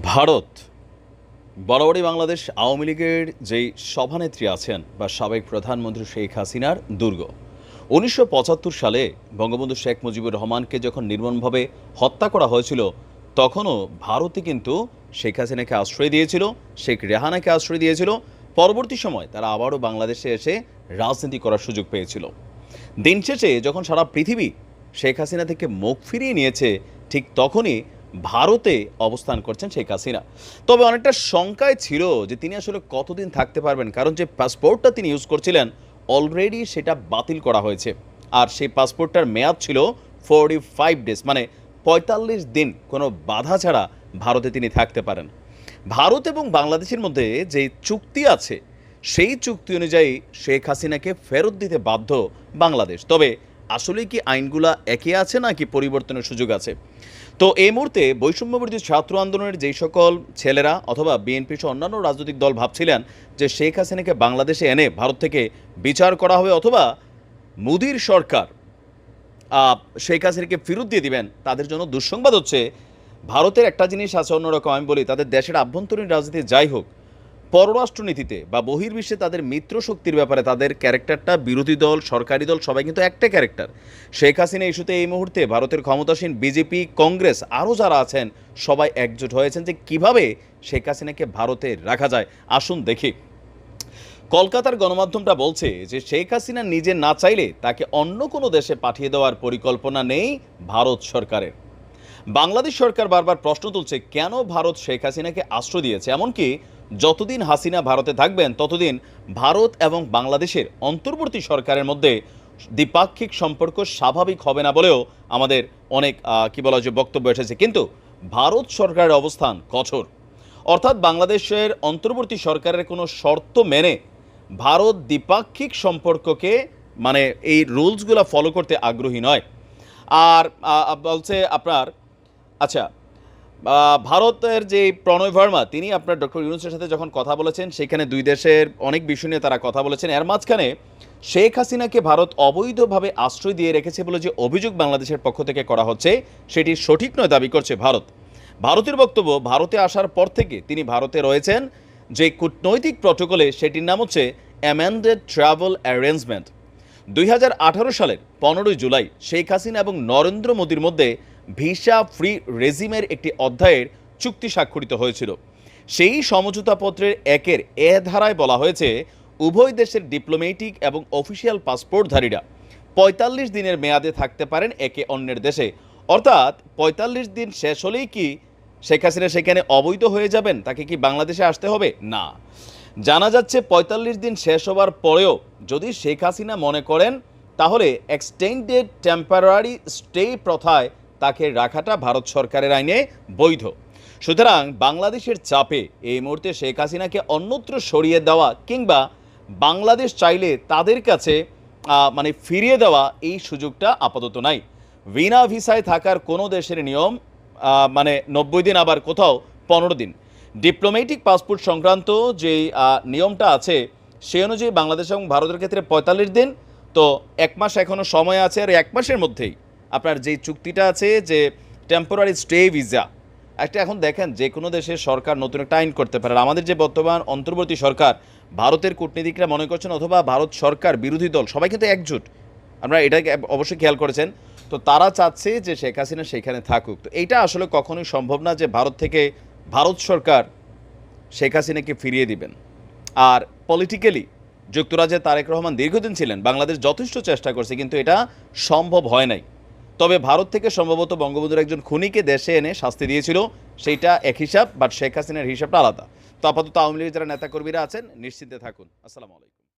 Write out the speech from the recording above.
ভারত বরাবরই বাংলাদেশ আওয়ামী লীগের যেই সভানেত্রী আছেন বা সাবেক প্রধানমন্ত্রী শেখ হাসিনার দুর্গ। ১৯৭৫ সালে বঙ্গবন্ধু শেখ মুজিবুর রহমানকে যখন নির্মমভাবে হত্যা করা হয়েছিল, তখনও ভারতই কিন্তু শেখ হাসিনাকে আশ্রয় দিয়েছিল, শেখ রেহানাকে আশ্রয় দিয়েছিল। পরবর্তী সময় তারা আবারও বাংলাদেশে এসে রাজনীতি করার সুযোগ পেয়েছিল। দিন শেষে যখন সারা পৃথিবী শেখ হাসিনা থেকে মুখ ফিরিয়ে নিয়েছে, ঠিক তখনই ভারতে অবস্থান করছেন শেখ হাসিনা। তবে অনেকটা শঙ্কায় ছিল যে তিনি আসলে কতদিন থাকতে পারবেন, কারণ যে পাসপোর্টটা তিনি ইউজ করছিলেন অলরেডি সেটা বাতিল করা হয়েছে। আর সেই পাসপোর্টটার মেয়াদ ছিল 45 ডেজ, মানে ৪৫ দিন কোনো বাধা ছাড়া ভারতে তিনি থাকতে পারেন। ভারত এবং বাংলাদেশের মধ্যে যে চুক্তি আছে, সেই চুক্তি অনুযায়ী শেখ হাসিনাকে ফেরত দিতে বাধ্য বাংলাদেশ। তবে আসলে কি আইনগুলা একই আছে নাকি পরিবর্তনের সুযোগ আছে? তো এই মুহূর্তে বৈষম্যবিরোধী ছাত্র আন্দোলনের যেই সকল ছেলেরা অথবা বিএনপি সহ অন্যান্য রাজনৈতিক দল ভাবছিলেন যে শেখ হাসিনাকে বাংলাদেশে এনে ভারত থেকে বিচার করা হবে অথবা মোদির সরকার শেখ হাসিনাকে ফেরত দিয়ে দিবেন, তাদের জন্য দুঃসংবাদ হচ্ছে ভারতের একটা জিনিস আছে অন্যরকম। আমি বলি, তাদের দেশের আভ্যন্তরীণ রাজনীতি যাই হোক, পররাষ্ট্রনীতিতে বা বহির্বিশ্বে তাদের মিত্র শক্তির ব্যাপারে তাদের ক্যারেক্টারটা, বিরোধী দল সরকারি দল সবাই কিন্তু একটা ক্যারেক্টার। শেখ হাসিনা ইস্যুতে এই মুহূর্তে ভারতের ক্ষমতাসীন বিজেপি, কংগ্রেস আরও যারা আছেন সবাই একজোট হয়েছেন যে কিভাবে শেখ হাসিনাকে ভারতে রাখা যায়। আসুন দেখি। কলকাতার গণমাধ্যমটা বলছে যে শেখ হাসিনা নিজে না চাইলে তাকে অন্য কোনো দেশে পাঠিয়ে দেওয়ার পরিকল্পনা নেই ভারত সরকারের। বাংলাদেশ সরকার বারবার প্রশ্ন তুলছে কেন ভারত শেখ হাসিনাকে আশ্রয় দিয়েছে, এমনকি যতদিন হাসিনা ভারতে থাকবেন ততদিন ভারত এবং বাংলাদেশের অন্তর্বর্তী সরকারের মধ্যে দ্বিপাক্ষিক সম্পর্ক স্বাভাবিক হবে না বলেও আমাদের অনেক কি বলা যে বক্তব্য এসেছে। কিন্তু ভারত সরকারের অবস্থান কঠোর, অর্থাৎ বাংলাদেশের অন্তর্বর্তী সরকারের কোনো শর্ত মেনে ভারত দ্বিপাক্ষিক সম্পর্ককে মানে এই রুলসগুলো ফলো করতে আগ্রহী নয়। আর বলছে আপনার আচ্ছা, ভারতের যে প্রণয় ভার্মা তিনি আপনার ডক্টর ইউনূসের সাথে যখন কথা বলেছেন, সেখানে দুই দেশের অনেক বিষয় নিয়ে তারা কথা বলেছেন। এর মাঝখানে শেখ হাসিনাকে ভারত অবৈধভাবে আশ্রয় দিয়ে রেখেছে বলে যে অভিযোগ বাংলাদেশের পক্ষ থেকে করা হচ্ছে, সেটি সঠিক নয় দাবি করছে ভারত। ভারতের বক্তব্য, ভারতে আসার পর থেকে তিনি ভারতে রয়েছেন যে কূটনৈতিক প্রটোকলে, সেটির নাম হচ্ছে অ্যামেন্ডেড ট্রাভেল অ্যারেঞ্জমেন্ট। ২০১৮ সালের ১৫ জুলাই শেখ হাসিনা এবং নরেন্দ্র মোদীর মধ্যে ভিসা ফ্রি রেজিমের একটি অধ্যায়ের চুক্তি স্বাক্ষরিত হয়েছিল। সেই সমঝোতাপত্রের একের এ ধারায় বলা হয়েছে উভয় দেশের ডিপ্লোম্যাটিক এবং অফিসিয়াল পাসপোর্টধারীরা ৪৫ দিনের মেয়াদে থাকতে পারেন একে অন্যের দেশে। অর্থাৎ ৪৫ দিন শেষ হলেই কি শেখ হাসিনা সেখানে অবৈধ হয়ে যাবেন? তাকে কি বাংলাদেশে আসতে হবে? না। জানা যাচ্ছে ৪৫ দিন শেষ হবার পরেও যদি শেখ হাসিনা মনে করেন, তাহলে এক্সটেন্ডেড টেম্পোরারি স্টে প্রথায় তাকে রাখাটা ভারত সরকারের আইনে বৈধ। সুতরাং বাংলাদেশের চাপে এই মুহূর্তে শেখ হাসিনাকে অন্যত্র সরিয়ে দেওয়া কিংবা বাংলাদেশ চাইলে তাদের কাছে মানে ফিরিয়ে দেওয়া, এই সুযোগটা আপাতত নাই। বিনা ভিসায় থাকার কোনো দেশের নিয়ম মানে ৯০ দিন, আবার কোথাও ১৫ দিন। ডিপ্লোম্যাটিক পাসপোর্ট সংক্রান্ত যেই নিয়মটা আছে, সেই অনুযায়ী বাংলাদেশ এবং ভারতের ক্ষেত্রে ৪৫ দিন। তো ১ মাস এখনও সময় আছে, আর ১ মাসের মধ্যেই আপনার যেই চুক্তিটা আছে যে টেম্পোরারি স্টে ভিসা, একটা এখন দেখেন যে কোনো দেশের সরকার নতুন একটা আইন করতে পারে। আমাদের যে বর্তমান অন্তর্বর্তী সরকার, ভারতের কূটনীতিকরা মনে করছেন অথবা ভারত সরকার, বিরোধী দল সবাই কিন্তু একজোট, আপনারা এটাকে অবশ্যই খেয়াল করেছেন। তো তারা চাচ্ছে যে শেখ হাসিনা সেখানে থাকুক। তো এইটা আসলে কখনোই সম্ভব না যে ভারত সরকার শেখ হাসিনাকে ফিরিয়ে দিবেন। আর পলিটিক্যালি যুক্তরাজ্যের তারেক রহমান দীর্ঘদিন ছিলেন, বাংলাদেশ যথেষ্ট চেষ্টা করছে, কিন্তু এটা সম্ভব হয় নাই। তবে ভারত থেকে সম্ভবত বঙ্গবন্ধুর একজন খুনিকে দেশে এনে শাস্তি দিয়েছিল, সেইটা এক হিসাব, বাট শেখ হাসিনার হিসাবটা আলাদা। তো আপাতত আওয়ামী লীগের যারা নেতাকর্মীরা আছেন নিশ্চিন্তে থাকুন। আসসালামু আলাইকুম।